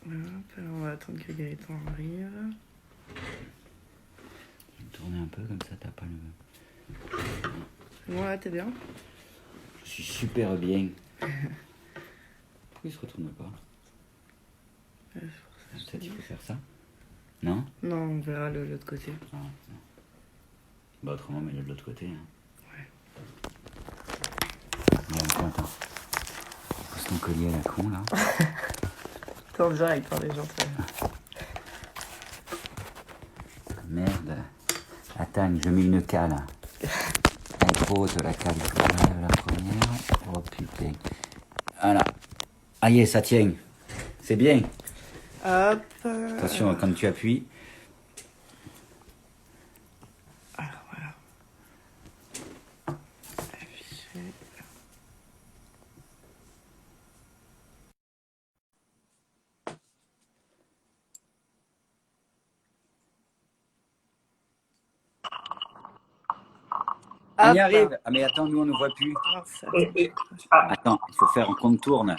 Hop, alors on va attendre que Gaëtan arrive. Je vais tourner un peu comme ça, t'as pas le... Ouais, t'es bien? Je suis super bien. Pourquoi il se retourne pas? Peut-être qu'il faut faire ça. Non? Non, on verra l'autre côté. Ah, non. Bah autrement, mets-le de l'autre côté. Hein. Ouais. Attends. Pose ton collier à la con, là. T'es en direct, hein, les gens. Merde. Attends, je mets une cale. Elle pose la cale. La première. Oh putain. Voilà. Ah yeah, ça tient. C'est bien. Hop. Attention, quand tu appuies. Alors voilà. Afficher. On y Hop. arrive. Ah mais attends, nous on ne voit plus. Mince. Attends, il faut faire qu'on tourne.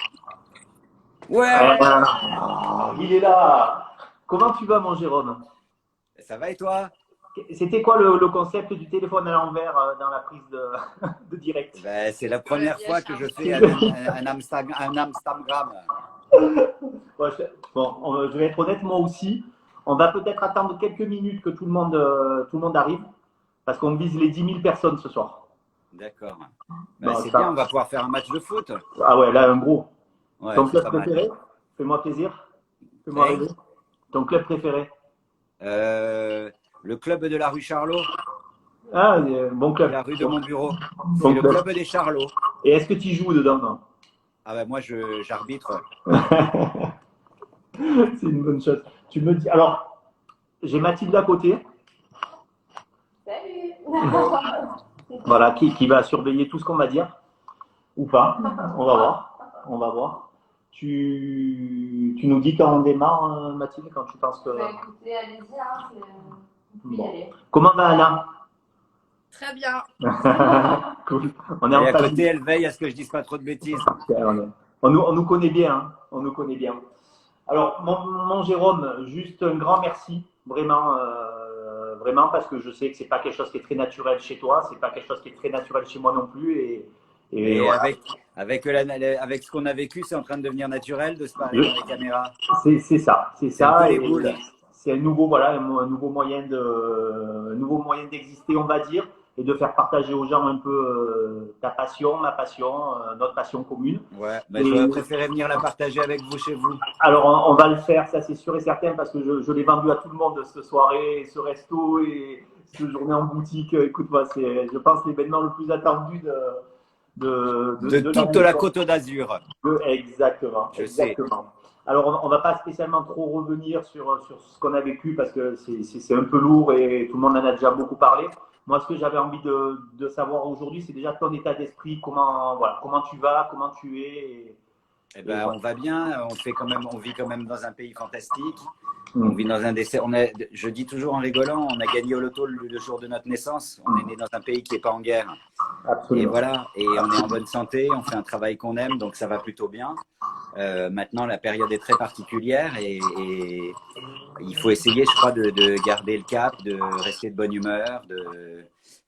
Ouais. Il est là. Comment tu vas, mon Jérôme? Ça va et toi? C'était quoi le concept du téléphone à l'envers dans la prise de direct? Ben, c'est la première fois que je fais un Amsterdam. Ouais, je vais être honnête, moi aussi. On va peut-être attendre quelques minutes que tout le monde arrive, parce qu'on vise les 10 000 personnes ce soir. D'accord. Ben, Bon, c'est ça- bien, on va pouvoir faire un match de foot. Ah ouais, là, un gros. Ouais, Ton c'est club pas mal. préféré? Fais-moi plaisir. Fais-moi Hey. rêver. Ton club préféré? Le club de la rue Charlot, Ah, bon club. la rue de mon bureau. Bon C'est le club. club des Charlots. Et est-ce que tu joues dedans? Non. Ah ben moi, j'arbitre. C'est une bonne chose. Tu me dis. Alors, j'ai Mathilde à côté. Salut. Voilà, qui va surveiller tout ce qu'on va dire. Ou pas. On va voir. On va voir. Tu nous dis quand on démarre, Mathilde, quand tu penses que. Bah écoutez, allez-y, hein, on peut y Bon. aller. Comment va Anna? Très bien. Cool. On est Et en à famille. côté, elle veille à ce que je dise pas trop de bêtises. On nous connaît bien. Hein. On nous connaît bien. Alors, mon Jérôme, juste un grand merci. Vraiment, vraiment, parce que je sais que c'est pas quelque chose qui est très naturel chez toi. C'est pas quelque chose qui est très naturel chez moi non plus. Et Et voilà. avec ce qu'on a vécu, c'est en train de devenir naturel de se parler dans les caméras. C'est ça. C'est C'est un ça. peu les Et boules. c'est un nouveau, voilà, un nouveau moyen d'exister, on va dire, et de faire partager aux gens un peu ta passion, ma passion, notre passion commune. Ouais, ben, j'aurais préféré venir la partager avec vous chez vous. Alors, on va le faire, ça c'est sûr et certain, parce que je l'ai vendu à tout le monde cette soirée, ce resto et cette journée en boutique. Écoute-moi, c'est, je pense, l'événement le plus attendu De toute l'année. la Côte d'Azur. Exactement. Je exactement. Alors, on ne va pas spécialement trop revenir sur ce qu'on a vécu parce que c'est un peu lourd et tout le monde en a déjà beaucoup parlé. Moi, ce que j'avais envie de savoir aujourd'hui, c'est déjà ton état d'esprit, comment tu vas, comment tu es. Eh ben, voilà. on va bien, on vit quand même dans un pays fantastique. Mm. On vit dans un décès. Je dis toujours en rigolant, on a gagné au loto le jour de notre naissance. On est né dans un pays qui n'est pas en guerre. Absolument. Et voilà, et on est en bonne santé, on fait un travail qu'on aime, donc ça va plutôt bien. Maintenant, la période est très particulière et il faut essayer, je crois, de garder le cap, de rester de bonne humeur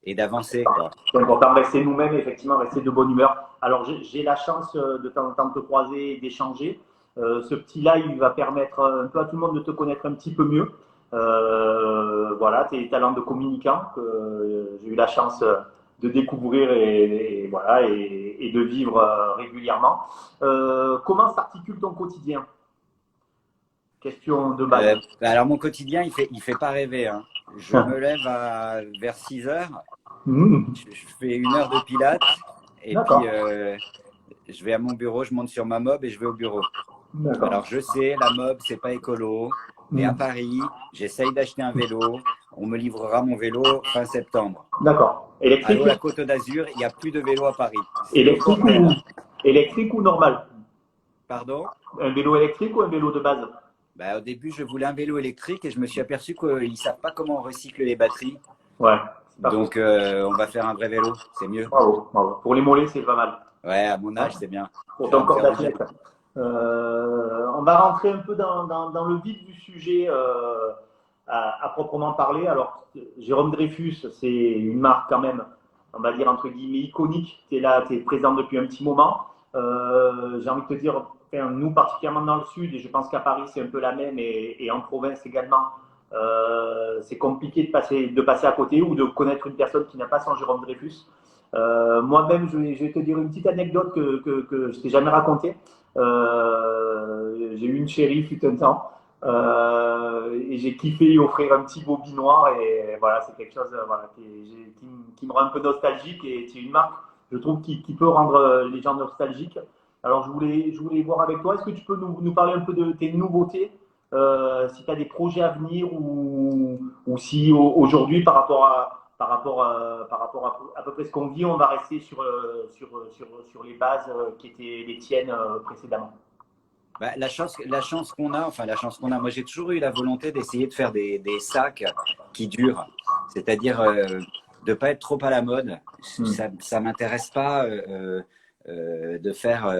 et d'avancer, quoi. C'est important de rester nous-mêmes, effectivement, rester de bonne humeur. Alors, j'ai la chance de temps en temps de te croiser et d'échanger. Ce petit live il va permettre un peu à tout le monde de te connaître un petit peu mieux. Voilà, tes talents de communicant que j'ai eu la chance de découvrir et voilà et de vivre régulièrement. Comment s'articule ton quotidien? Question de base. Alors, mon quotidien, il fait pas rêver. Hein. Je me lève vers 6 heures. Je fais 1 heure de pilates et D'accord. puis je vais à mon bureau, je monte sur ma mob et je vais au bureau. D'accord. Alors je sais, la mob c'est pas écolo, mais à Paris, j'essaye d'acheter un vélo. On me livrera mon vélo fin septembre. D'accord. Électrique, Allô, la Côte d'Azur, il n'y a plus de vélo à Paris. C'est le électrique, bordel. électrique ou normal? Pardon? Un vélo électrique ou un vélo de base? Au début, je voulais un vélo électrique et je me suis aperçu qu'ils ne savent pas comment on recycle les batteries. Ouais. Donc, on va faire un vrai vélo, c'est mieux. Bravo, bravo. Pour les mollets, c'est pas mal. Ouais, à mon âge, c'est bien. Pour Je vais ton me corps faire d'athlète. On va rentrer un peu dans le vif du sujet à proprement parler. Alors, Jérôme Dreyfus, c'est une marque quand même, on va dire entre guillemets iconique. Tu es là, tu es présent depuis un petit moment. J'ai envie de te dire, enfin, nous particulièrement dans le sud, et je pense qu'à Paris c'est un peu la même, et en province également, c'est compliqué de passer à côté ou de connaître une personne qui n'a pas son Jérôme Dreyfus. Moi-même, je vais te dire une petite anecdote que je t'ai jamais racontée. J'ai eu une chérie fut un temps et j'ai kiffé lui offrir un petit bobby noir, et voilà, c'est quelque chose voilà, qui me rend un peu nostalgique, et c'est une marque, je trouve, qui peut rendre les gens nostalgiques. Alors je voulais voir avec toi, est-ce que tu peux nous parler un peu de tes nouveautés, si tu as des projets à venir, ou si aujourd'hui par rapport à peu près ce qu'on vit, on va rester sur les bases qui étaient les tiennes précédemment. Bah, la chance qu'on a, moi j'ai toujours eu la volonté d'essayer de faire des sacs qui durent, c'est-à-dire de pas être trop à la mode. Ça m'intéresse pas de faire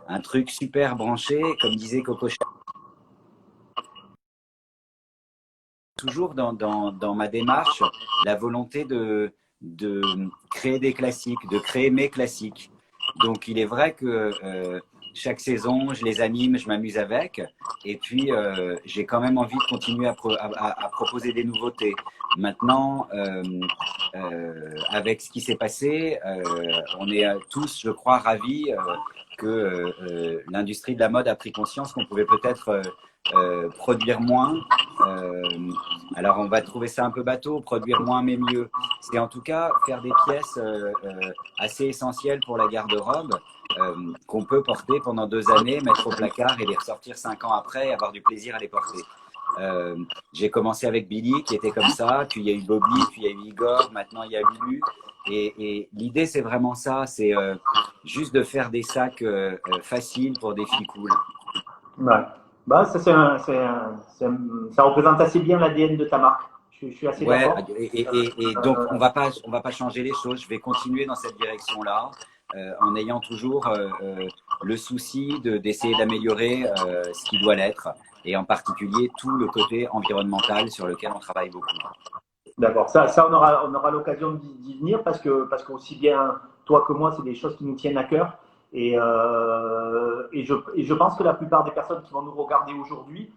un truc super branché, comme disait Coco Chanel. Toujours dans ma démarche, la volonté de créer des classiques, de créer mes classiques. Donc il est vrai que chaque saison, je les anime, je m'amuse avec. Et puis, j'ai quand même envie de continuer à proposer des nouveautés. Maintenant, avec ce qui s'est passé, on est tous, je crois, ravis que l'industrie de la mode a pris conscience qu'on pouvait peut-être produire moins. Alors, on va trouver ça un peu bateau, produire moins mais mieux. C'est en tout cas faire des pièces assez essentielles pour la garde-robe, qu'on peut porter pendant 2 années, mettre au placard et les ressortir 5 ans après et avoir du plaisir à les porter. J'ai commencé avec Billy qui était comme ça, puis il y a eu Bobby, puis il y a eu Igor, maintenant il y a Lulu. Et l'idée, c'est vraiment ça, c'est juste de faire des sacs faciles pour des filles cool. Ouais. Bah, ça, ça représente assez bien l'ADN de ta marque. Je suis assez Ouais, d'accord. et donc on va pas changer les choses. Je vais continuer dans cette direction-là, en ayant toujours le souci d'essayer d'améliorer ce qui doit l'être, et en particulier tout le côté environnemental sur lequel on travaille beaucoup. D'accord. Ça on aura l'occasion d'y venir, parce que aussi bien toi que moi, c'est des choses qui nous tiennent à cœur. Et je pense que la plupart des personnes qui vont nous regarder aujourd'hui,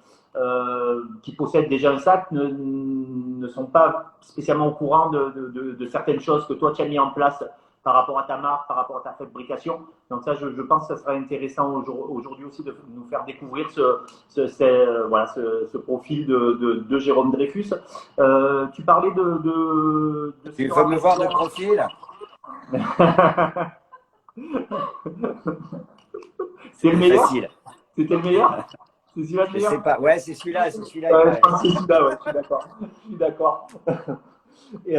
qui possèdent déjà un sac, ne sont pas spécialement au courant de certaines choses que toi tu as mis en place par rapport à ta marque, par rapport à ta fabrication. Donc ça, je pense que ça sera intéressant aujourd'hui aussi de nous faire découvrir ce profil de Jérôme Dreyfus. Tu parlais de Tu veux me voir de profil? C'est le meilleur. Facile. C'était le meilleur. C'est celui-là le Je meilleur. sais pas. Ouais, c'est celui-là. Je pense que c'est celui-là, ouais, je suis d'accord. Et,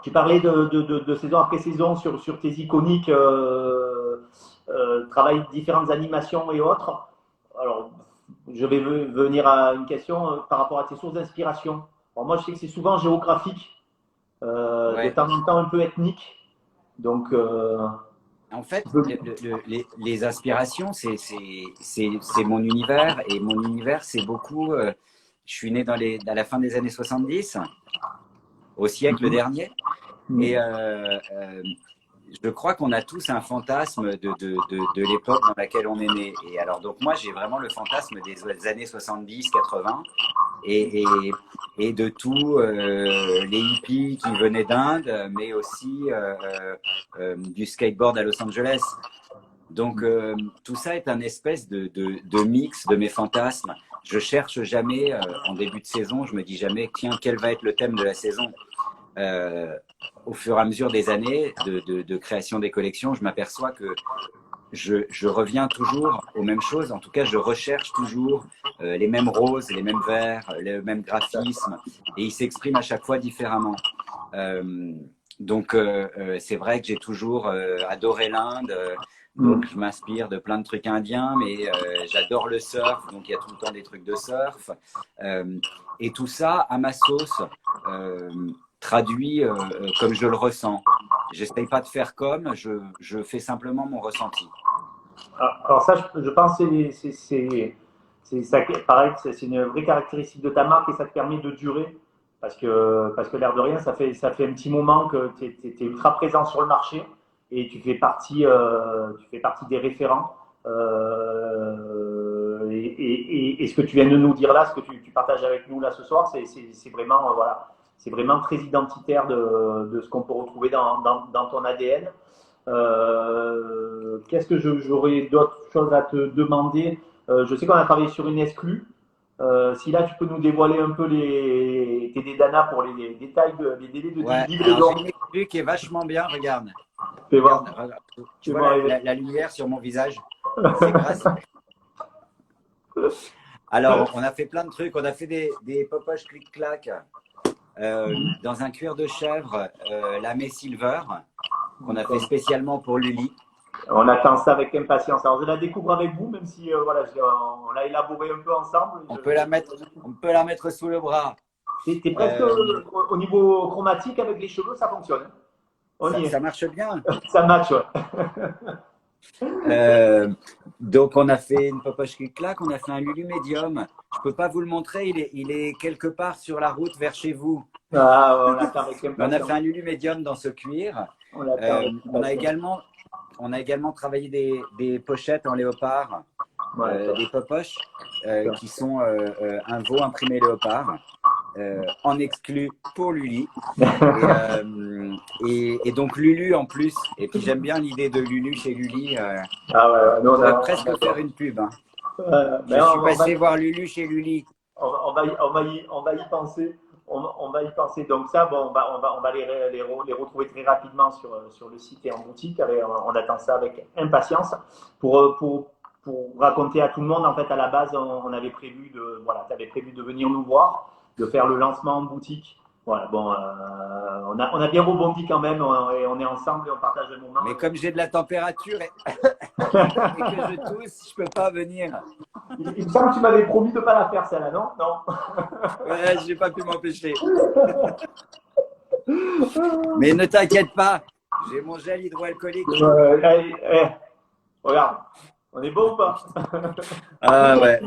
tu parlais de saison après saison sur tes iconiques, travail de différentes animations et autres. Alors, je vais venir à une question par rapport à tes sources d'inspiration. Alors moi, je sais que c'est souvent géographique, Ouais. de temps en temps un peu ethnique. Donc, En fait, les inspirations, c'est mon univers, et mon univers, c'est beaucoup. Je suis né à la fin des années 70, au siècle dernier, et je crois qu'on a tous un fantasme de l'époque dans laquelle on est né. Et alors, donc moi, j'ai vraiment le fantasme des années 70, 80, et de tous les hippies qui venaient d'Inde, mais aussi du skateboard à Los Angeles. Donc, tout ça est un espèce de mix de mes fantasmes. Je cherche jamais, en début de saison, je me dis jamais, tiens, quel va être le thème de la saison. Au fur et à mesure des années de création des collections, je m'aperçois que je reviens toujours aux mêmes choses. En tout cas, je recherche toujours les mêmes roses, les mêmes verts, le même graphisme, et ils s'expriment à chaque fois différemment. Donc, c'est vrai que j'ai toujours adoré l'Inde. Donc, je m'inspire de plein de trucs indiens, mais j'adore le surf, donc il y a tout le temps des trucs de surf. Et tout ça, à ma sauce, traduit comme je le ressens. J'essaye pas de faire comme, je fais simplement mon ressenti. Alors ça, je pense que ça, pareil, c'est une vraie caractéristique de ta marque et ça te permet de durer. Parce que l'air de rien, ça fait un petit moment que tu es ultra présent sur le marché et tu fais partie des référents. Et ce que tu viens de nous dire là, ce que tu partages avec nous là ce soir, c'est vraiment, voilà, c'est vraiment très identitaire de ce qu'on peut retrouver dans ton ADN. Qu'est-ce que j'aurais d'autres choses à te demander? Je sais qu'on a travaillé sur une exclue. Si là, tu peux nous dévoiler un peu les TD Dana pour les détails, les délais de Ouais, livraison. alors j'ai une exclue qui est vachement bien, regarde. Fais voir. Regarde, tu vois la lumière sur mon visage. C'est grâce. Alors, on a fait plein de trucs. On a fait des popoches clic-clac dans un cuir de chèvre, lamé silver, qu'on a fait spécialement pour Luli. On attend ça avec impatience. Alors, je la découvre avec vous, même si voilà, on l'a élaboré un peu ensemble. On peut la mettre sous le bras. T'es presque au niveau chromatique avec les cheveux, ça fonctionne. On y est. Ça marche bien. Ça match, ouais. Donc, on a fait une popoche clic-clac, on a fait un Lulu médium. Je peux pas vous le montrer, il est quelque part sur la route vers chez vous. Ah, on attend avec impatience. On a fait un Lulu médium dans ce cuir. On a également travaillé des pochettes en léopard, des popoches qui sont un veau imprimé léopard, en exclu pour Luli. Et donc Lulu en plus. Et puis j'aime bien l'idée de Lulu chez Luli. On va presque faire une pub. Hein. Je suis passé voir Lulu chez Luli. On va y penser. On va y penser. Donc ça, bon, on va les retrouver très rapidement sur le site et en boutique. On attend ça avec impatience. Pour raconter à tout le monde, en fait, à la base, on avait prévu t'avais prévu de venir nous voir, de faire le lancement en boutique. Voilà, bon, on a bien rebondi quand même, et on est ensemble et on partage le moment. Mais comme j'ai de la température et que je tousse, je peux pas venir. Il me semble que tu m'avais promis de ne pas la faire, celle-là, non? Non. Ouais, j'ai pas pu m'empêcher. Mais ne t'inquiète pas, j'ai mon gel hydroalcoolique. Regarde, on est beau ou pas? Ah ouais.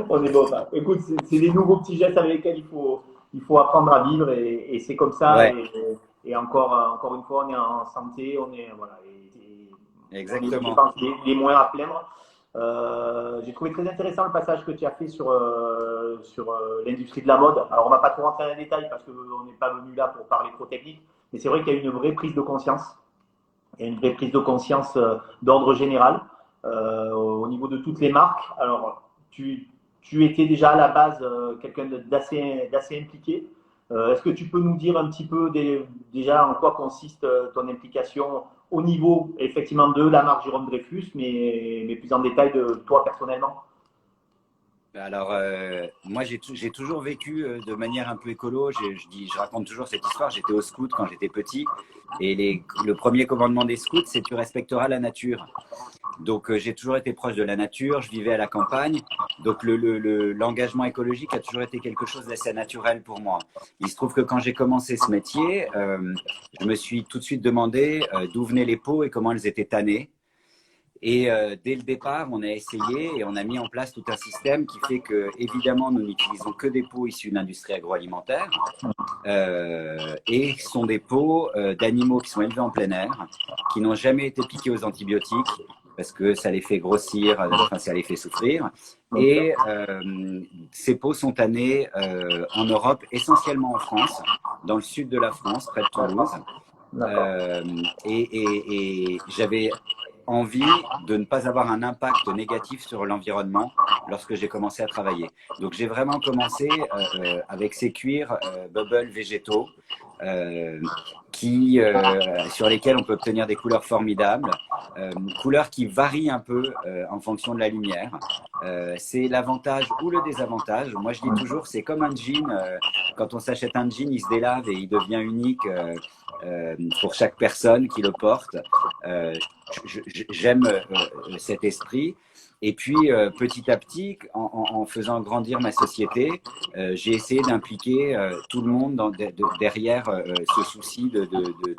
On est beau ou pas? Écoute, c'est des nouveaux petits gestes avec lesquels il faut apprendre à vivre et c'est comme ça. Ouais. Et encore une fois, on est en santé, on est voilà. Exactement. On est les moins à plaindre. J'ai trouvé très intéressant le passage que tu as fait sur l'industrie de la mode. Alors, on ne va pas trop rentrer dans les détails parce qu'on n'est pas venu là pour parler trop technique, mais c'est vrai qu'il y a une vraie prise de conscience. Il y a une vraie prise de conscience d'ordre général au niveau de toutes les marques. Alors, tu étais déjà à la base quelqu'un d'assez impliqué. Est-ce que tu peux nous dire un petit peu déjà en quoi consiste ton implication au niveau effectivement de la marque Jérôme Dreyfus, mais plus en détail de toi personnellement? Alors, moi, j'ai toujours vécu de manière un peu écolo. Je raconte toujours cette histoire. J'étais au scout quand j'étais petit. Et le premier commandement des scouts, c'est tu respecteras la nature. Donc, j'ai toujours été proche de la nature. Je vivais à la campagne. Donc, l'engagement écologique a toujours été quelque chose d'assez naturel pour moi. Il se trouve que quand j'ai commencé ce métier, je me suis tout de suite demandé d'où venaient les peaux et comment elles étaient tannées. Et dès le départ, on a essayé et on a mis en place tout un système qui fait que, évidemment, nous n'utilisons que des peaux issues de l'industrie agroalimentaire et ce sont des peaux d'animaux qui sont élevés en plein air, qui n'ont jamais été piqués aux antibiotiques parce que ça les fait grossir, enfin ça les fait souffrir. Et ces peaux sont tannées en Europe, essentiellement en France, dans le sud de la France, près de Toulouse. Et j'avais envie de ne pas avoir un impact négatif sur l'environnement lorsque j'ai commencé à travailler. Donc j'ai vraiment commencé avec ces cuirs bubble végétaux sur lesquels on peut obtenir des couleurs formidables, couleurs qui varient un peu en fonction de la lumière. C'est l'avantage ou le désavantage. Moi je dis toujours, c'est comme un jean. Quand on s'achète un jean, il se délave et il devient unique pour chaque personne qui le porte. J'aime cet esprit. Et puis, petit à petit, en faisant grandir ma société, j'ai essayé d'impliquer tout le monde derrière ce souci de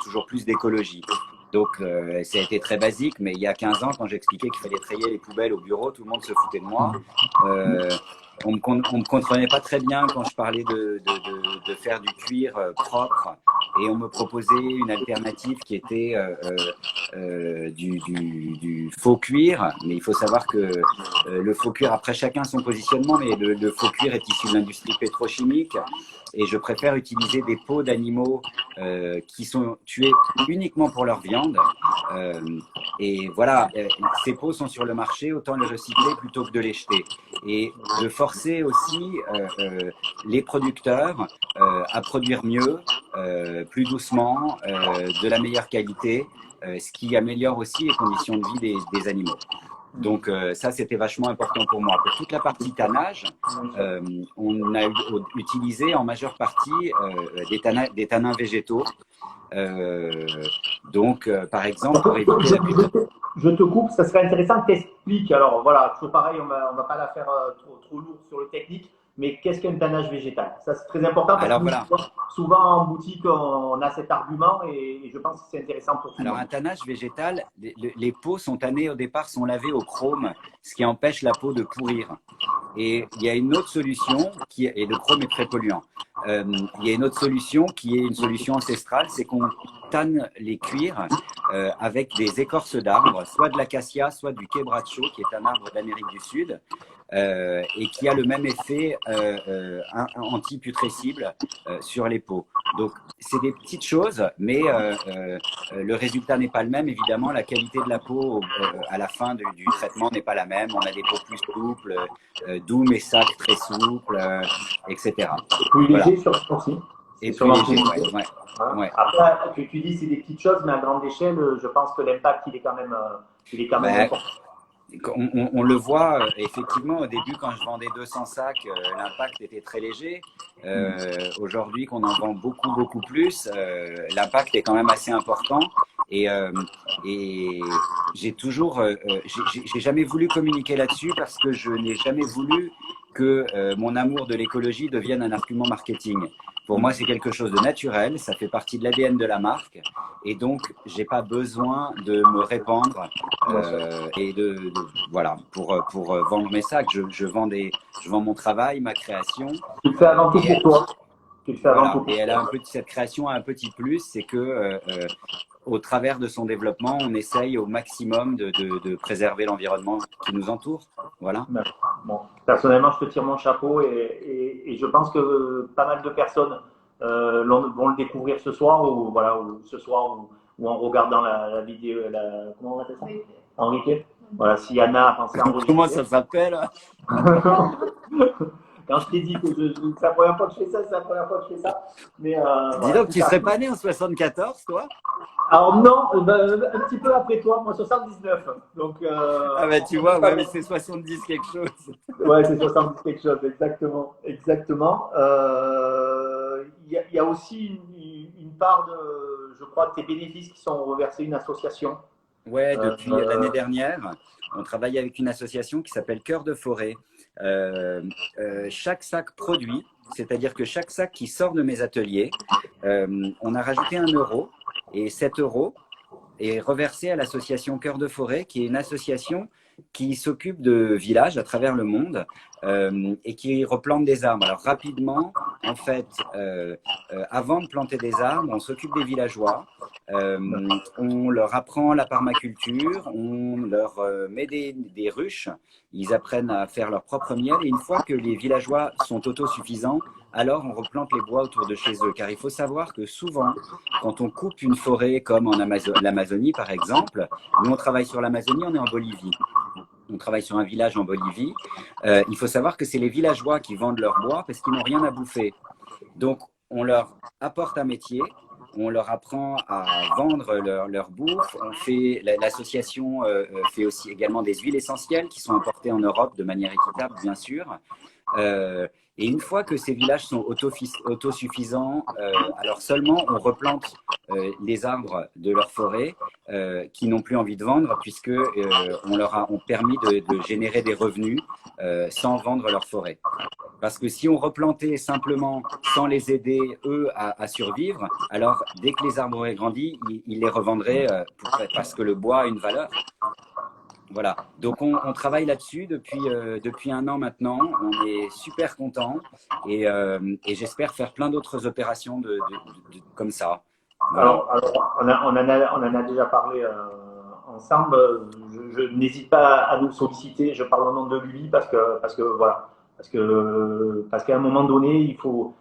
toujours plus d'écologie. Donc, ça a été très basique, mais il y a 15 ans, quand j'expliquais qu'il fallait trier les poubelles au bureau, tout le monde se foutait de moi. On me comprenait pas très bien quand je parlais de faire du cuir propre, et on me proposait une alternative qui était du faux cuir. Mais il faut savoir que le faux cuir, après chacun son positionnement, mais le faux cuir est issu de l'industrie pétrochimique. Et je préfère utiliser des peaux d'animaux qui sont tués uniquement pour leur viande. Et voilà, ces peaux sont sur le marché, autant les recycler plutôt que de les jeter. Et de forcer aussi les producteurs à produire mieux, plus doucement, de la meilleure qualité, ce qui améliore aussi les conditions de vie des animaux. Donc ça, c'était vachement important pour moi. Pour toute la partie tannage, on a utilisé en majeure partie des tanins végétaux. Donc, par exemple, pour éviter je te coupe, ça serait intéressant que tu expliques. Alors voilà, toujours pareil, on va pas la faire trop lourde sur le technique, mais qu'est-ce qu'un tannage végétal? Ça, c'est très important parce que souvent en boutique, on a cet argument et je pense que c'est intéressant pour tout le monde. Alors, un tannage végétal, les peaux sont tannées au départ, sont lavées au chrome, ce qui empêche la peau de pourrir. Et il y a une autre solution, et le chrome est très polluant. Il y a une autre solution qui est une solution ancestrale, c'est qu'on tanne les cuirs avec des écorces d'arbres, soit de l'acacia, soit du quebracho, qui est un arbre d'Amérique du Sud, et qui a le même effet anti-putrescible sur les peaux. Donc, c'est des petites choses, mais le résultat n'est pas le même. Évidemment, la qualité de la peau à la fin du traitement n'est pas la même. On a des peaux plus souples, doux mais sacs très souples, etc. Plus léger sur le aussi. Et plus léger, ouais. Après, tu dis c'est des petites choses, mais à grande échelle, je pense que l'impact, il est quand même important. On le voit, effectivement, au début, quand je vendais 200 sacs, l'impact était très léger. Aujourd'hui, qu'on en vend beaucoup plus, l'impact est quand même assez important. Et j'ai jamais voulu communiquer là-dessus parce que je n'ai jamais voulu que mon amour de l'écologie devienne un argument marketing. Pour moi, c'est quelque chose de naturel, ça fait partie de l'ADN de la marque, et donc j'ai pas besoin de me répandre et voilà pour vendre mes sacs. Je vends mon travail, ma création. Tu le fais avant tout pour toi. Voilà. Et elle a cette création a un petit plus, c'est que au travers de son développement, on essaye au maximum de préserver l'environnement qui nous entoure. Voilà. Bon, personnellement, je te tire mon chapeau et je pense que pas mal de personnes vont le découvrir ce soir ou en regardant la vidéo, comment on appelle ça? En replay. Voilà, si Anna a pensé à enregistrer. Comment ça s'appelle? Quand je t'ai dit que c'est la première fois que je fais ça, c'est la première fois que je fais ça. Mais, dis donc, tu ne serais pas né en 74, toi? Alors non, un petit peu après toi, moi 79. Donc, ah ben tu vois, ouais, mais c'est 70 quelque chose. Ouais, c'est 70 quelque chose, exactement. Il y a aussi une part je crois, de tes bénéfices qui sont reversés à une association. Ouais, depuis l'année dernière, on travaille avec une association qui s'appelle Cœur de Forêt. Chaque sac produit, c'est-à-dire que chaque sac qui sort de mes ateliers, on a rajouté 1 euro, et 7 euros est reversé à l'association Cœur de Forêt, qui est une association qui s'occupe de villages à travers le monde et qui replante des arbres. Alors rapidement, en fait, avant de planter des arbres, on s'occupe des villageois, on leur apprend la permaculture, on leur met des ruches, ils apprennent à faire leur propre miel, et une fois que les villageois sont autosuffisants, alors on replante les bois autour de chez eux. Car il faut savoir que souvent, quand on coupe une forêt comme en l'Amazonie par exemple, nous on travaille sur l'Amazonie, on est en Bolivie. On travaille sur un village en Bolivie. Il faut savoir que c'est les villageois qui vendent leur bois parce qu'ils n'ont rien à bouffer. Donc on leur apporte un métier, on leur apprend à vendre leur bouffe. L'association fait aussi également des huiles essentielles qui sont importées en Europe de manière équitable, bien sûr. Et une fois que ces villages sont autosuffisants, alors seulement on replante les arbres de leur forêt qui n'ont plus envie de vendre, puisque on leur a permis de générer des revenus sans vendre leur forêt. Parce que si on replantait simplement sans les aider, eux, à survivre, alors dès que les arbres auraient grandi, ils les revendraient parce que le bois a une valeur. Voilà, donc on travaille là-dessus depuis un an maintenant. On est super contents et j'espère faire plein d'autres opérations comme ça. Voilà. Alors, on en a déjà parlé ensemble. Je n'hésite pas à nous solliciter. Je parle au nom de lui parce que voilà, parce qu'à un moment donné, il faut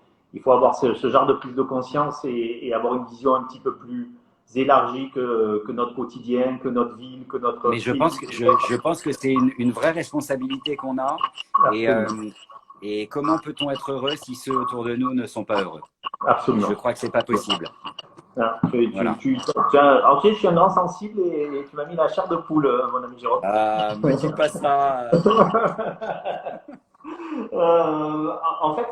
avoir ce genre de prise de conscience et avoir une vision un petit peu plus élargie que notre quotidien, que notre ville, que notre. Mais je pense que c'est une vraie responsabilité qu'on a. Et comment peut-on être heureux si ceux autour de nous ne sont pas heureux? Absolument. Je crois que c'est pas possible. Voilà. Voilà. Alors, tu sais, je suis un grand sensible et tu m'as mis la chair de poule, mon ami Jérôme. Ah, me dis pas ça. En fait,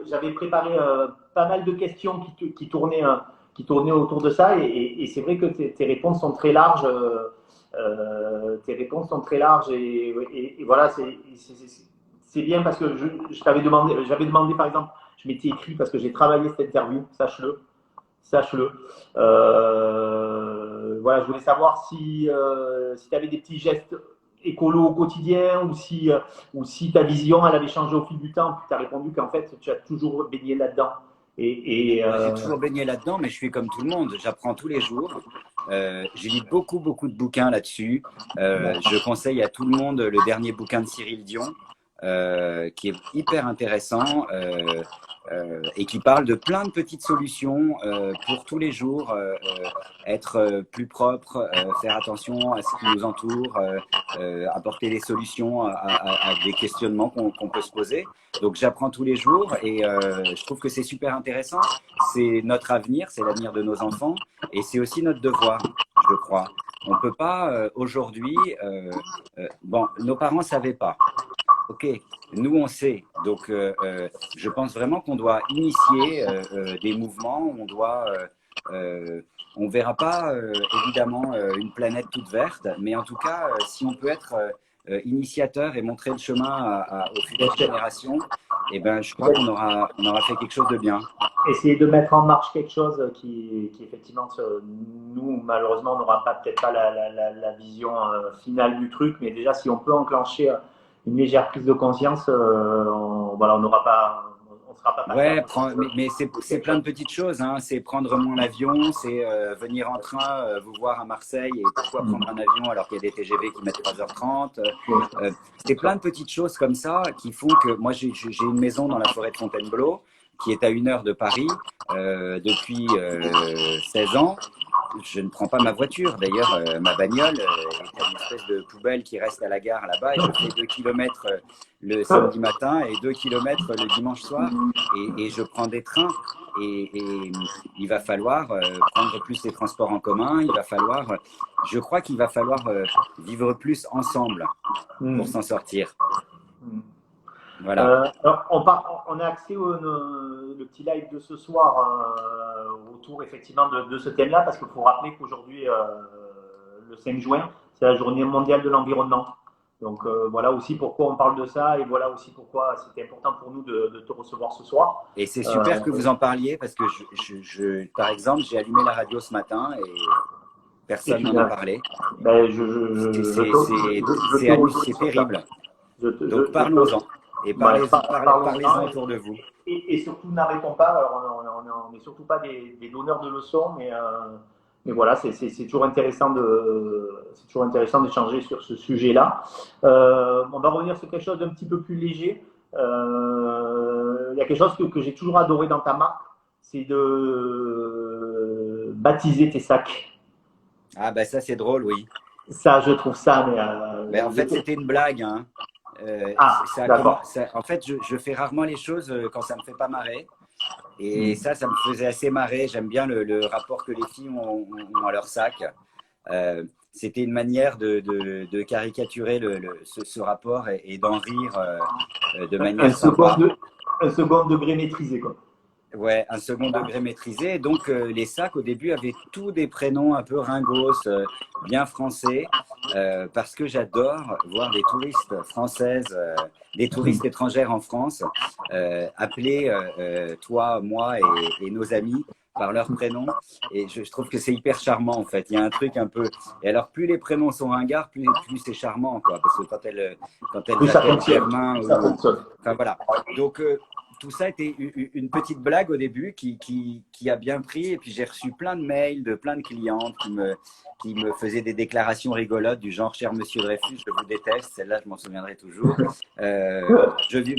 j'avais préparé pas mal de questions qui tournaient autour de ça et c'est vrai que tes réponses sont très larges. Tes réponses sont très larges et voilà, c'est bien parce que j'avais demandé par exemple, je m'étais écrit parce que j'ai travaillé cette interview, sache-le. Voilà, je voulais savoir si tu avais des petits gestes écolo au quotidien ou si ta vision elle avait changé au fil du temps. Puis tu as répondu qu'en fait tu as toujours baigné là-dedans. J'ai toujours baigné là-dedans, mais je suis comme tout le monde. J'apprends tous les jours. J'ai lu beaucoup de bouquins là-dessus. Je conseille à tout le monde le dernier bouquin de Cyril Dion, qui est hyper intéressant et qui parle de plein de petites solutions pour tous les jours, être plus propre, faire attention à ce qui nous entoure, apporter des solutions à des questionnements qu'on peut se poser. Donc j'apprends tous les jours et je trouve que c'est super intéressant. C'est notre avenir, c'est l'avenir de nos enfants et c'est aussi notre devoir, je crois. On ne peut pas aujourd'hui… bon, nos parents ne savaient pas. Ok, nous on sait. Donc je pense vraiment qu'on doit initier des mouvements. On verra pas évidemment une planète toute verte, mais en tout cas, si on peut être initiateur et montrer le chemin aux futures générations, eh ben, je crois qu'on aura fait quelque chose de bien. Essayer de mettre en marche quelque chose qui effectivement, nous, malheureusement, on n'aura peut-être pas la vision finale du truc, mais déjà, si on peut enclencher une légère prise de conscience, on n'aura pas. On sera pas ouais, mais c'est plein de petites choses. Hein. C'est prendre moins l'avion, c'est venir en train, vous voir à Marseille et pourquoi prendre un avion alors qu'il y a des TGV qui mettent 3h30. C'est plein de petites choses comme ça qui font que moi j'ai une maison dans la forêt de Fontainebleau qui est à 1 heure de Paris depuis 16 ans. Je ne prends pas ma voiture. D'ailleurs, ma bagnole est une espèce de poubelle qui reste à la gare là-bas. Et je fais 2 km le samedi matin et 2 km le dimanche soir. Et je prends des trains. Et il va falloir prendre plus les transports en commun. Je crois qu'il va falloir vivre plus ensemble pour s'en sortir. Voilà. Alors, on a accès le petit live de ce soir autour effectivement de ce thème-là, parce qu'il faut rappeler qu'aujourd'hui, le 5 juin, c'est la journée mondiale de l'environnement. Donc voilà aussi pourquoi on parle de ça et voilà aussi pourquoi c'était important pour nous de te recevoir ce soir. Et c'est super que vous en parliez parce que par exemple, j'ai allumé la radio ce matin et personne n'en a parlé. Ben, c'est terrible. Donc parlons-en. Et parlez-en autour de vous. Et surtout, n'arrêtons pas. Alors, on n'est surtout pas des donneurs de leçons, mais voilà, c'est toujours intéressant d'échanger sur ce sujet-là. On va revenir sur quelque chose d'un petit peu plus léger. Il y a quelque chose que j'ai toujours adoré dans ta marque, c'est de baptiser tes sacs. Ah ben ça c'est drôle, oui. Ça, je trouve ça. Mais en fait, c'était une blague. Hein. En fait, je fais rarement les choses quand ça me fait pas marrer. Et ça me faisait assez marrer. J'aime bien le rapport que les filles ont à leur sac. C'était une manière de caricaturer ce rapport et d'en rire de manière sympa. Un second degré maîtrisé, quoi. Ouais, un second degré maîtrisé. Donc, les sacs, au début, avaient tous des prénoms un peu ringos, bien français, parce que j'adore voir des touristes françaises, des touristes étrangères en France, appeler toi, moi et nos amis par leur prénom. Et je trouve que c'est hyper charmant, en fait. Il y a un truc un peu… Et alors, plus les prénoms sont ringards, plus c'est charmant, quoi. Parce que quand elles Oui, ça appellent fonctionne. Germain Ça ou… fonctionne. Enfin, voilà. Donc, tout ça était une petite blague au début qui a bien pris. Et puis, j'ai reçu plein de mails de plein de clientes qui me faisaient des déclarations rigolotes du genre « Cher Monsieur Dreyfus, je vous déteste ». Celle-là, je m'en souviendrai toujours.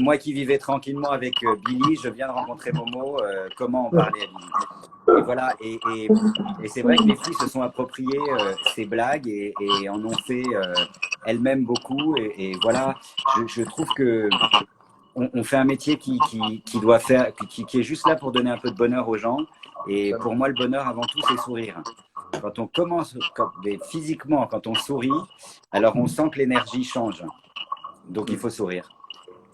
Moi qui vivais tranquillement avec Billy, je viens de rencontrer Momo. Comment en parler à Billy? Et voilà. Et c'est vrai que les filles se sont appropriées ces blagues et en ont fait elles-mêmes beaucoup. Et voilà, je trouve que on fait un métier qui doit faire, qui est juste là pour donner un peu de bonheur aux gens. Et pour moi, le bonheur, avant tout, c'est sourire. Quand on commence, physiquement, quand on sourit, alors on sent que l'énergie change. Donc, il faut sourire.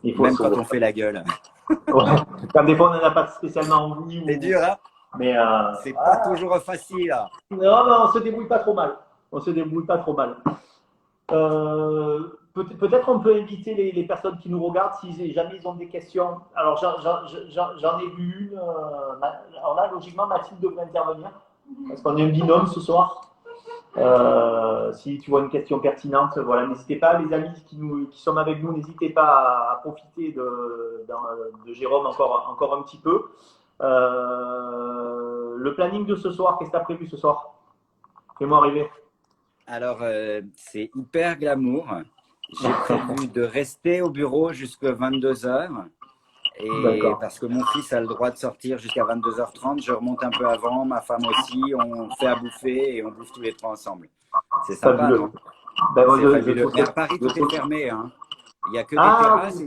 Il faut Même sourire. quand on fait la gueule. Ouais. Comme des fois, on n'en a pas spécialement envie. C'est dur, hein? Mais C'est pas toujours facile, là. non, mais on se débrouille pas trop mal. On se débrouille pas trop mal. Peut-être on peut inviter les personnes qui nous regardent si jamais ils ont des questions. Alors j'en ai vu une. Alors là, logiquement, Mathilde devrait intervenir parce qu'on est un binôme ce soir. Si tu vois une question pertinente, voilà, n'hésitez pas, les amis qui sont avec nous, n'hésitez pas à profiter de Jérôme encore un petit peu. Le planning de ce soir, qu'est-ce que tu as prévu ce soir? Fais-moi rêver. Alors, c'est hyper glamour. J'ai prévu de rester au bureau jusqu'à 22h. Et parce que mon fils a le droit de sortir jusqu'à 22h30, je remonte un peu avant, ma femme aussi, on fait à bouffer et on bouffe tous les trois ensemble. C'est sympa, non? Ben, C'est fabuleux. Mais à Paris, tout est fermé, hein. Il n'y a que des terrasses.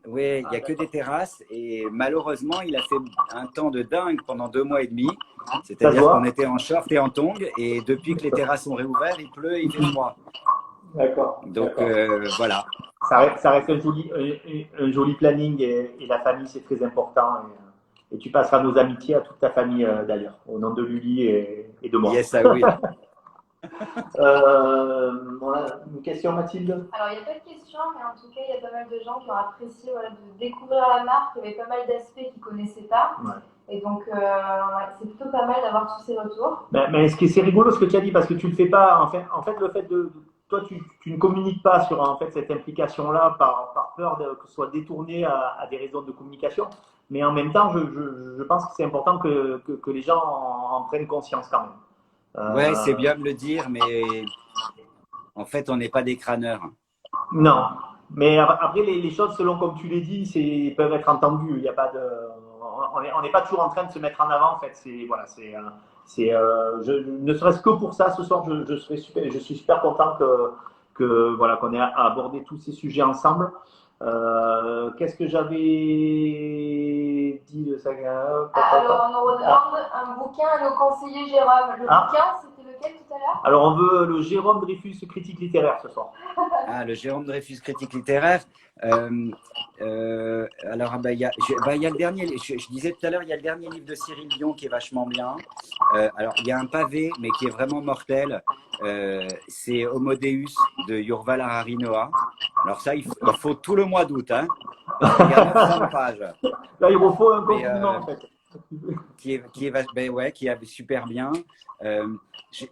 Oui, il y a que des terrasses. Et malheureusement, il a fait un temps de dingue pendant 2 mois et demi. C'est-à-dire qu'on était en short et en tongs. Et depuis que les terrasses ont réouvert, il pleut et il fait froid. D'accord. Donc, voilà. Ça reste un joli planning et la famille, c'est très important. Et tu passeras nos amitiés à toute ta famille d'ailleurs, au nom de Lully et de moi. Yes, I will. Voilà, une question, Mathilde? Alors, il n'y a pas de questions, mais en tout cas, il y a pas mal de gens qui ont apprécié de découvrir la marque. Il y avait pas mal d'aspects qu'ils ne connaissaient pas. Ouais. Et donc, c'est plutôt pas mal d'avoir tous ces retours. Mais c'est rigolo ce que tu as dit, parce que tu ne le fais pas. En fait, le fait toi, tu ne communiques pas sur en fait, cette implication-là par peur que ce soit détourné à des raisons de communication. Mais en même temps, je pense que c'est important que les gens en prennent conscience quand même. Ouais, c'est bien de le dire, mais en fait, on n'est pas des crâneurs. Non, mais après, les choses, selon comme tu l'as dit, peuvent être entendues. Il y a pas de, on n'est pas toujours en train de se mettre en avant. En fait, ne serait-ce que pour ça, ce soir, je suis super content voilà, qu'on ait abordé tous ces sujets ensemble. Qu'est-ce que j'avais dit de ça? Alors, on nous demande un bouquin à nos conseillers Jérôme. Le bouquin, c'était lequel tout à l'heure? Alors, on veut le Jérôme Dreyfus critique littéraire ce soir. Le Jérôme Dreyfus critique littéraire. Alors, il y a le dernier, je disais tout à l'heure, il y a le dernier livre de Cyril Dion qui est vachement bien. Alors, il y a un pavé, mais qui est vraiment mortel. C'est Homo Deus de Yuval Harari Noah. Alors ça, il faut tout le mois d'août. Hein. Il y a 900 pages. Là, il faut un compliment, en fait. Qui est super bien.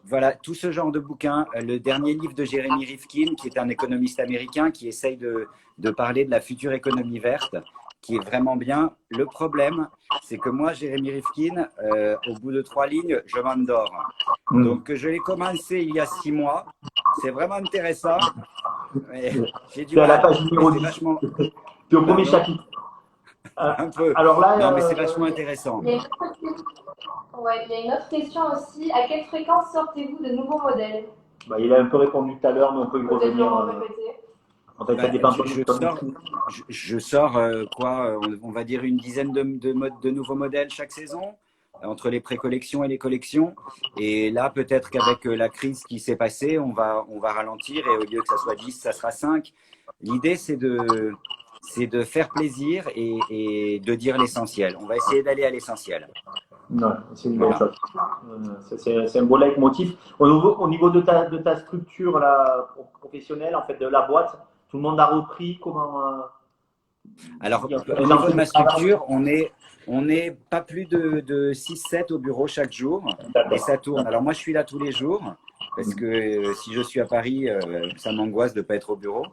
Voilà, tout ce genre de bouquins. Le dernier livre de Jeremy Rifkin, qui est un économiste américain qui essaye de parler de la future économie verte, qui est vraiment bien. Le problème, c'est que moi, Jeremy Rifkin, au bout de 3 lignes, je m'endors. Donc, je l'ai commencé il y a 6 mois. C'est vraiment intéressant. J'ai du mal. À la page numéro 10. Vachement… Tu es au premier chapitre. Un peu. Alors là, non, mais c'est vachement intéressant. Il y a une autre question aussi. À quelle fréquence sortez-vous de nouveaux modèles? Il a un peu répondu tout à l'heure, mais on peut y revenir. En fait, ça dépend je sors on va dire une dizaine de nouveaux modèles chaque saison, entre les pré-collections et les collections. Et là, peut-être qu'avec la crise qui s'est passée, on va ralentir et au lieu que ça soit 10, ça sera 5. L'idée, c'est c'est de faire plaisir et de dire l'essentiel. On va essayer d'aller à l'essentiel. Ouais, c'est une bonne chose. C'est un beau leitmotiv. Au niveau de ta structure là, professionnelle, en fait, de la boîte, tout le monde a repris comment Alors, au niveau de ma structure, on est pas plus de 6-7 au bureau chaque jour et ça tourne. Alors, moi, je suis là tous les jours parce que si je suis à Paris, ça m'angoisse de ne pas être au bureau.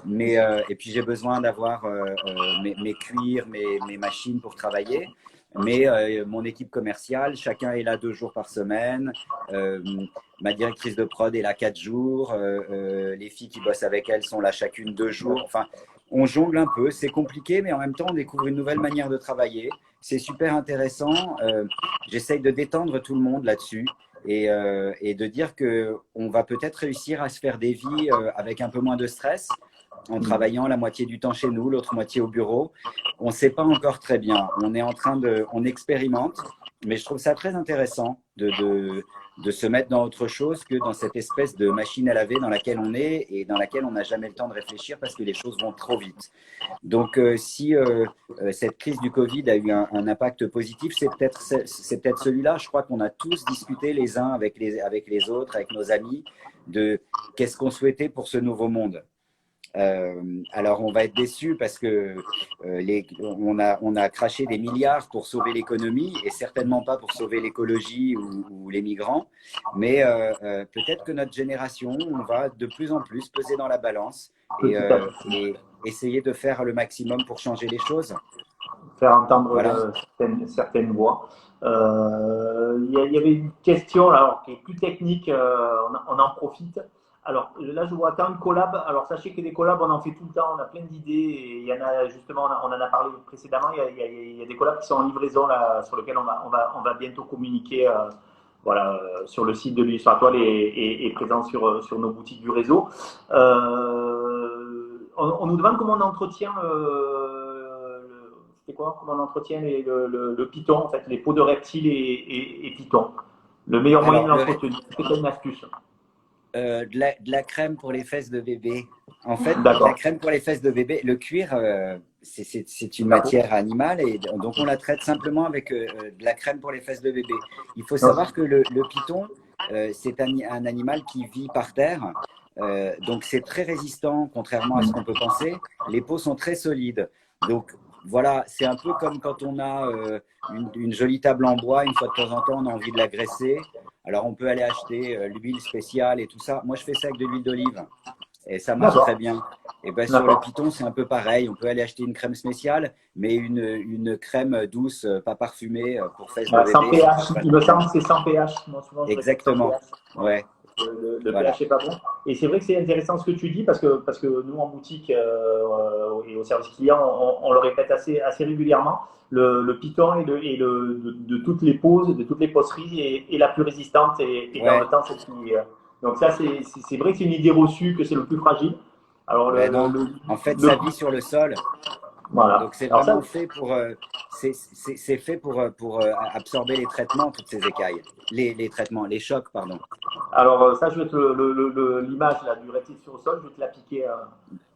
Mais, et puis, j'ai besoin d'avoir mes cuirs, mes machines pour travailler. Mais mon équipe commerciale, chacun est là 2 jours par semaine. Ma directrice de prod est là 4 jours. Les filles qui bossent avec elle sont là chacune 2 jours. Enfin, on jongle un peu. C'est compliqué, mais en même temps, on découvre une nouvelle manière de travailler. C'est super intéressant. J'essaye de détendre tout le monde là-dessus et de dire qu'on va peut-être réussir à se faire des vies avec un peu moins de stress en travaillant la moitié du temps chez nous, l'autre moitié au bureau. On ne sait pas encore très bien. On expérimente, mais je trouve ça très intéressant de se mettre dans autre chose que dans cette espèce de machine à laver dans laquelle on est et dans laquelle on n'a jamais le temps de réfléchir parce que les choses vont trop vite. Donc, si cette crise du Covid a eu un impact positif, c'est peut-être celui-là. Je crois qu'on a tous discuté les uns avec les autres, avec nos amis, de qu'est-ce qu'on souhaitait pour ce nouveau monde. Alors on va être déçus parce que on a craché des milliards pour sauver l'économie et certainement pas pour sauver l'écologie ou les migrants, mais peut-être que notre génération, on va de plus en plus peser dans la balance et essayer de faire le maximum pour changer les choses. Faire entendre Voilà. certaines voix. Il y avait une question là, alors, qui est plus technique, on en profite. Alors là, je vois tant de collabs. Alors sachez que des collabs, on en fait tout le temps, on a plein d'idées. Et il y en a justement, on en a parlé précédemment. Il y a des collabs qui sont en livraison là, sur lesquels on va bientôt communiquer. Voilà, sur le site de l'Illustratoire Toile et présent sur nos boutiques du réseau. On nous demande comment on entretient c'était quoi? Comment on entretient le python, en fait, les peaux de reptiles et python. Le meilleur moyen de l'entretenir. C'est une astuce. De la crème pour les fesses de bébé. En fait, la crème pour les fesses de bébé, le cuir, c'est une matière animale et donc on la traite simplement avec de la crème pour les fesses de bébé. Il faut savoir que le python, c'est un animal qui vit par terre. Donc c'est très résistant, contrairement à ce qu'on peut penser. Les peaux sont très solides. Donc voilà, c'est un peu comme quand on a une jolie table en bois, une fois de temps en temps, on a envie de la graisser. Alors, on peut aller acheter l'huile spéciale et tout ça. Moi, je fais ça avec de l'huile d'olive et ça marche très bien. Et ben, sur le python, c'est un peu pareil. On peut aller acheter une crème spéciale, mais une crème douce, pas parfumée pour fesses de bébé. Sans pH, il me semble que c'est sans pH. Moi, souvent, exactement, ouais. Le pH n'est pas bon. Et c'est vrai que c'est intéressant ce que tu dis parce que nous, en boutique et au service client, on le répète assez régulièrement. Le python est de toutes les poses, de toutes les poseries est la plus résistante et dans le temps, c'est qui. Donc ça, c'est vrai que c'est une idée reçue que c'est le plus fragile. Alors, en fait, ça vit sur le sol. Voilà. Donc c'est vraiment fait pour, c'est fait pour absorber les traitements, toutes ces écailles, les traitements, les chocs, pardon. Alors ça, je vais te l'image là du reptile sur le sol, je vais te la piquer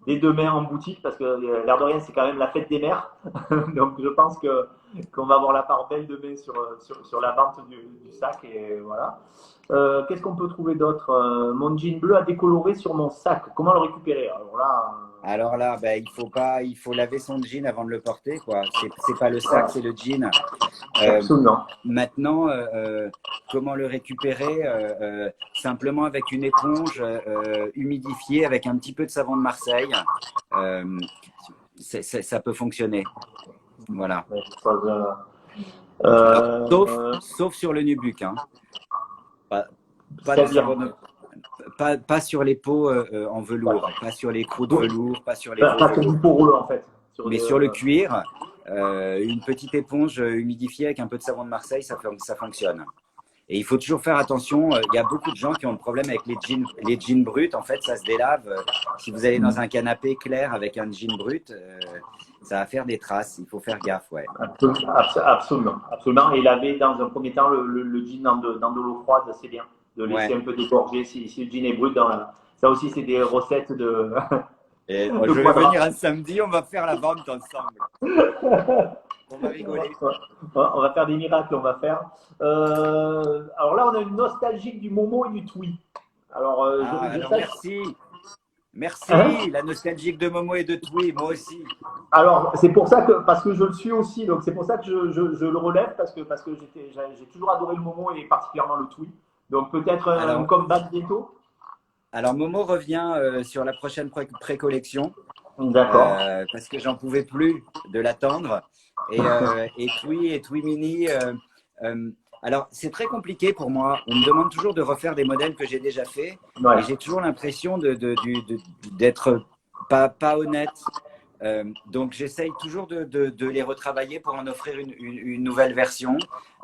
dès demain en boutique parce que l'air de rien, c'est quand même la fête des mères. Donc je pense qu'on va avoir la part belle demain sur la vente du sac et voilà. Qu'est-ce qu'on peut trouver d'autre? Mon jean bleu a décoloré sur mon sac. Comment le récupérer? Alors là, ben, il faut laver son jean avant de le porter, quoi. C'est pas le sac, c'est le jean. Absolument. Maintenant, comment le récupérer? Simplement avec une éponge humidifiée avec un petit peu de savon de Marseille. Ça peut fonctionner. Voilà. Sauf sur le nubuck. Hein. Pas sur les peaux en velours, pas sur les croûtes de velours, pas sur les pas sur du poreux en fait. Mais sur le cuir, une petite éponge humidifiée avec un peu de savon de Marseille, ça fonctionne. Et il faut toujours faire attention, il y a beaucoup de gens qui ont le problème avec les jeans bruts, en fait ça se délave. Si vous allez dans un canapé clair avec un jean brut, ça va faire des traces, il faut faire gaffe. Ouais. Absolument. Et laver dans un premier temps le jean dans de l'eau froide, c'est bien. De laisser un peu dégorger si le jean est brut. Ça aussi, c'est des recettes Et Le je vais quadra. venir un samedi, on va faire la vente ensemble. On va rigoler. On va faire des miracles, on va faire. Alors là, on a une nostalgique du Momo et du Twi. Alors, Ah, je alors sache. merci. Hein. Merci, la nostalgique de Momo et de Twi, moi aussi. Alors, c'est pour ça que, parce que je le suis aussi, donc c'est pour ça que je le relève, parce que j'ai toujours adoré le Momo et particulièrement le Twi. Donc peut-être un Alors, comeback bientôt. alors Momo revient sur la prochaine précollection D'accord. parce que j'en pouvais plus de l'attendre. Et Twi Mini. Euh, alors, c'est très compliqué pour moi. On me demande toujours de refaire des modèles que j'ai déjà faits et Ouais. j'ai toujours l'impression d'être pas honnête. Donc, j'essaye toujours de les retravailler pour en offrir une nouvelle version.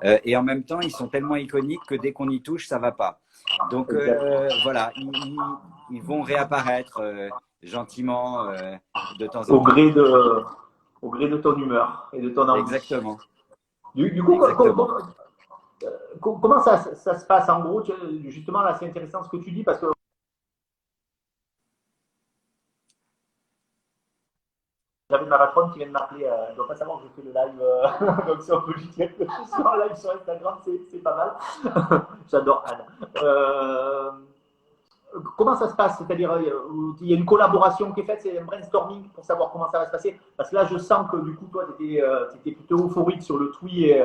Et en même temps, ils sont tellement iconiques que dès qu'on y touche, ça va pas. Donc, Exact. voilà, ils vont réapparaître gentiment de temps en Au temps. gré de, au gré de ton humeur et de ton envie. Exactement, Du coup, exactement. comment ça se passe en gros? Justement, là, c'est intéressant ce que tu dis parce que j'avais ma patronne qui vient de m'appeler. Elle ne doit pas savoir que je fais le live. Donc, si on peut lui dire que je suis en live sur Instagram, c'est pas mal. J'adore Anne. Comment ça se passe? C'est-à-dire, il y a une collaboration qui est faite, c'est un brainstorming pour savoir comment ça va se passer. Parce que là, je sens que du coup, toi, tu étais plutôt euphorique sur le tweet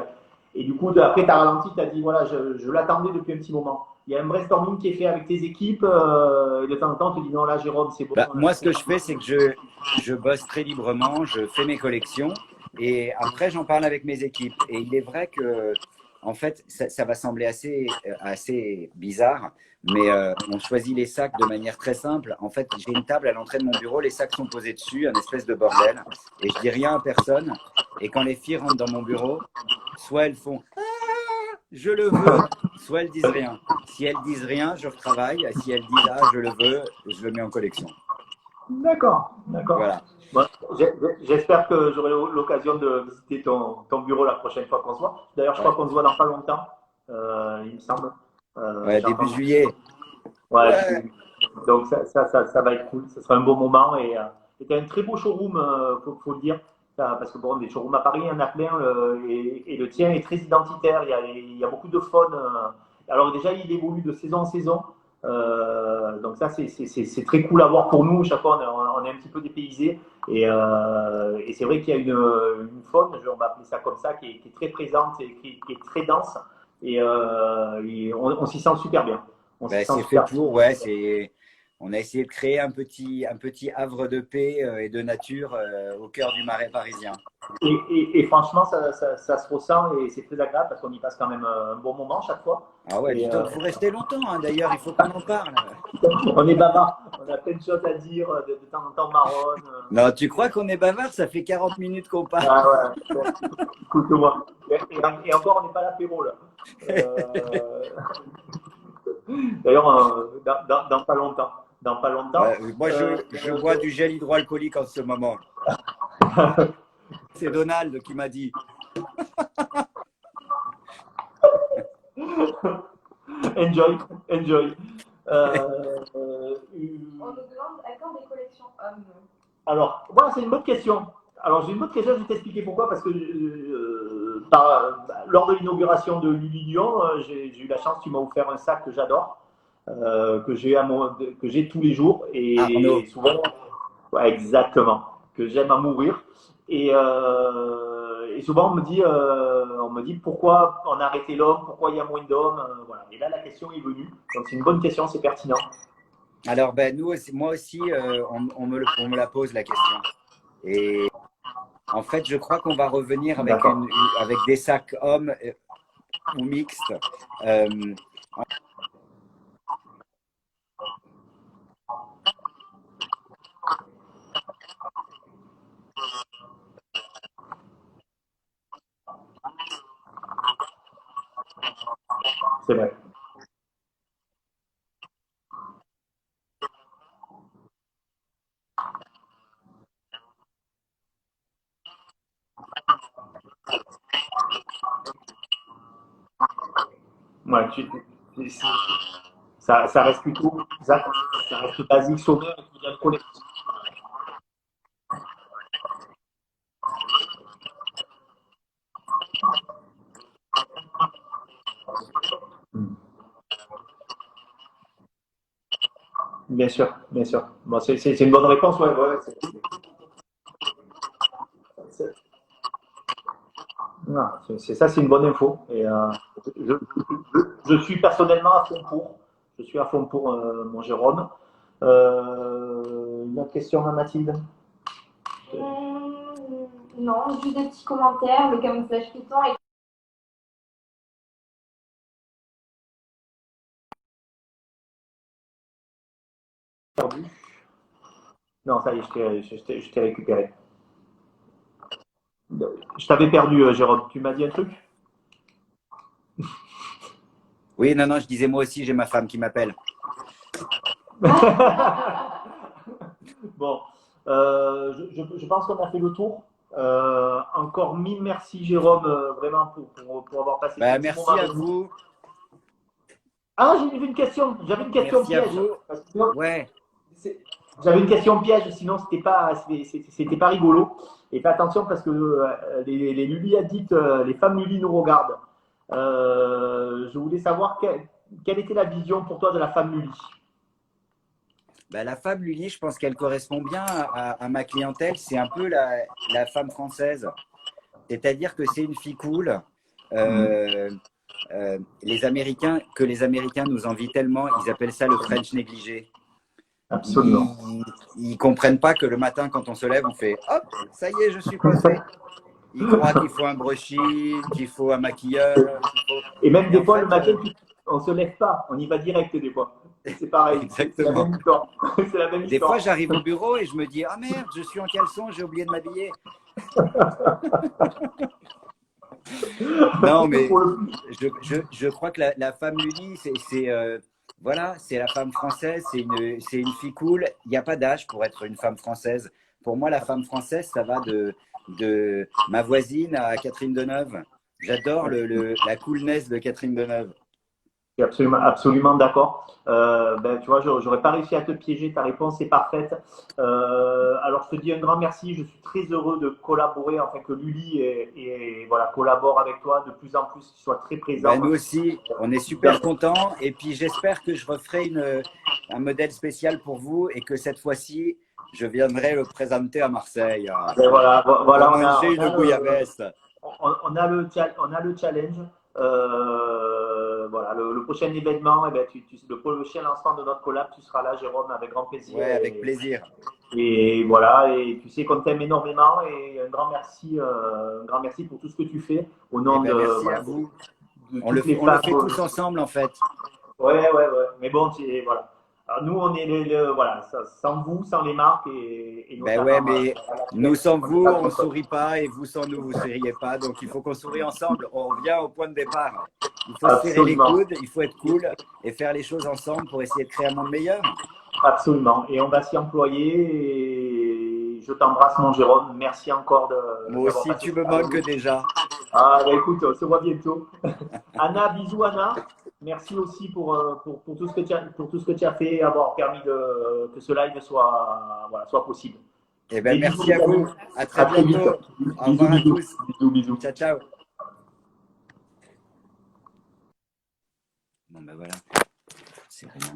et du coup, après, tu as ralenti, tu as dit, voilà, je l'attendais depuis un petit moment. Il y a un brainstorming qui est fait avec tes équipes et de temps en temps, tu te dis, non, là, Jérôme, c'est bon. Bah, moi, ce que je fais, c'est que je bosse très librement, je fais mes collections et après, j'en parle avec mes équipes. Et il est vrai que, en fait, ça va sembler assez bizarre, mais on choisit les sacs de manière très simple. En fait, j'ai une table à l'entrée de mon bureau, les sacs sont posés dessus, un espèce de bordel, et je dis rien à personne. Et quand les filles rentrent dans mon bureau, soit elles font je le veux, soit elles disent rien. Si elles disent rien, je retravaille. Si elles disent ah, je le veux, je le mets en collection. D'accord, d'accord. Voilà. Bon, j'espère que j'aurai l'occasion de visiter ton bureau la prochaine fois qu'on se voit. D'ailleurs, je crois Ouais, qu'on se voit dans pas longtemps, il me semble. ouais J'ai début entendu. juillet. Ouais, Ouais. donc ça va être cool. Ce sera un beau moment et tu as un très beau showroom, faut le dire. Parce que bon, des showrooms à Paris, il y en a plein et le tien est très identitaire. Il y a beaucoup de faune. Alors déjà, il évolue de saison en saison. Donc ça, c'est très cool à voir pour nous. Chaque fois, on est un petit peu dépaysé. Et c'est vrai qu'il y a une faune, on va appeler ça comme ça, qui est très présente et qui est très dense. Et on s'y sent super bien. On s'y Ben, sent c'est fait super pour, ouais, on a essayé de créer un petit havre de paix et de nature au cœur du Marais parisien. Et franchement, ça se ressent et c'est très agréable parce qu'on y passe quand même un bon moment chaque fois. Ah ouais, Et dis donc, vous restez longtemps, hein, d'ailleurs, il faut qu'on en parle. on est bavard, on a plein de choses à dire, de temps en temps marronne. Non, tu crois qu'on est bavard? Ça fait 40 minutes qu'on parle. Ah ouais, bon, écoute-moi. Et encore, on n'est pas à l'apéro là. Euh, D'ailleurs, dans pas longtemps. Dans pas longtemps. Ouais, moi, je bois du gel hydroalcoolique en ce moment. C'est Donald qui m'a dit. Enjoy, enjoy. On nous demande à quand des collections hommes. Alors, voilà, c'est une bonne question. Alors, j'ai une bonne question, je vais t'expliquer pourquoi. Parce que lors de l'inauguration de l'Union, j'ai eu la chance, tu m'as offert un sac que j'adore, que j'ai tous les jours. Arnaud. Et souvent, ouais, exactement, que j'aime à mourir. Et souvent, on me dit pourquoi on a arrêté l'homme, pourquoi il y a moins d'hommes. Voilà. Et là, la question est venue. Donc, c'est une bonne question, c'est pertinent. Alors, ben, moi aussi, on me la pose la question. Et en fait, je crois qu'on va revenir avec, D'accord. avec des sacs hommes ou mixtes. Euh, C'est vrai. Ouais, ça reste plutôt ça reste basique, sommaire et puis il y a le collectif. Bien sûr, bien sûr. Bon, c'est une bonne réponse, ouais, ouais, c'est- non, ça, c'est une bonne info. Et je, je suis personnellement à fond pour. Je suis à fond pour mon Jérôme. Une autre question à Mathilde? Non, juste des petits commentaires. Le camouflage python est Perdu. Non, ça y est, je t'ai récupéré. Je t'avais perdu, Jérôme. Tu m'as dit un truc? Oui, non, non, je disais moi aussi, j'ai ma femme qui m'appelle. Bon, je pense qu'on a fait le tour. Encore mille merci, Jérôme, vraiment pour avoir passé ce Bah, petit moment merci à avec nous. vous. Ah, j'avais une question Merci à piège. vous. Parce que sinon, Ouais. j'avais une question piège, sinon c'était pas rigolo. Et fais attention parce que les Luli addicts, les femmes Luli nous regardent. Je voulais savoir quelle était la vision pour toi de la femme Luli. Bah, la femme Lully, je pense qu'elle correspond bien à ma clientèle. C'est un peu la femme française. C'est-à-dire que c'est une fille cool. Euh, les Américains nous envient tellement, ils appellent ça le French négligé. Absolument. Ils comprennent pas que le matin, quand on se lève, on fait hop, ça y est, je suis coiffé. Ils croient qu'il faut un brushing, qu'il faut un maquilleur, qu'il faut. Et même Et des en fois, fait, le matin, on se lève pas, on y va direct des fois. C'est pareil, c'est la exactement. même histoire. C'est la même Des fois, histoire. j'arrive au bureau et je me dis ah merde, je suis en caleçon, j'ai oublié de m'habiller. Non, mais Pour le- je crois que la femme Lully, voilà, c'est la femme française, c'est une fille cool. Il n'y a pas d'âge pour être une femme française. Pour moi, la femme française, ça va de ma voisine à Catherine Deneuve. J'adore la coolness de Catherine Deneuve. Je suis absolument, absolument d'accord. Ben, tu vois, j'aurais pas réussi à te piéger. Ta réponse est parfaite. Alors, je te dis un grand merci. Je suis très heureux de collaborer, enfin que Luli voilà, collabore avec toi de plus en plus, qu'il soit très présent. Ben, nous aussi, on est super contents. Et puis, j'espère que je referai un modèle spécial pour vous et que cette fois-ci, je viendrai le présenter à Marseille. Ben voilà, Pour voilà, manger une bouillabaisse. on a le challenge. Voilà, le prochain événement, eh ben, le prochain lancement de notre collab, tu seras là, Jérôme, avec grand plaisir. Ouais, avec plaisir. Et voilà, et tu sais qu'on t'aime énormément et un grand merci pour tout ce que tu fais au Eh nom ben, merci voilà, à vous. de toutes les On le femmes. fait tous ensemble, en fait. Ouais, ouais, ouais. Mais bon, voilà. Alors, nous, on est voilà, sans vous, sans les marques et Ben ouais, notamment. mais nous sans vous, on ne sourit pas et vous sans nous, vous ne souriez pas. Donc il faut qu'on sourie ensemble. On revient au point de départ. Il faut se serrer les Absolument. coudes, il faut être cool et faire les choses ensemble pour essayer de créer un monde meilleur. Absolument. Et on va s'y employer. Et je t'embrasse, mon Jérôme. Merci encore Moi d'avoir aussi, passé tu ce me temps avec manques nous. déjà. Ah, bah, écoute, on se voit bientôt. Anna, bisous, Anna. Merci aussi pour tout ce que pour tout ce que tu as fait et avoir permis que ce live voilà, soit possible. Eh ben, Des bisous, merci les à amis. vous. À très À très vite. bientôt. Au Bisous, revoir à bisous. tous. Bisous, bisous. Ciao, ciao. Bon, ben voilà. C'est rien.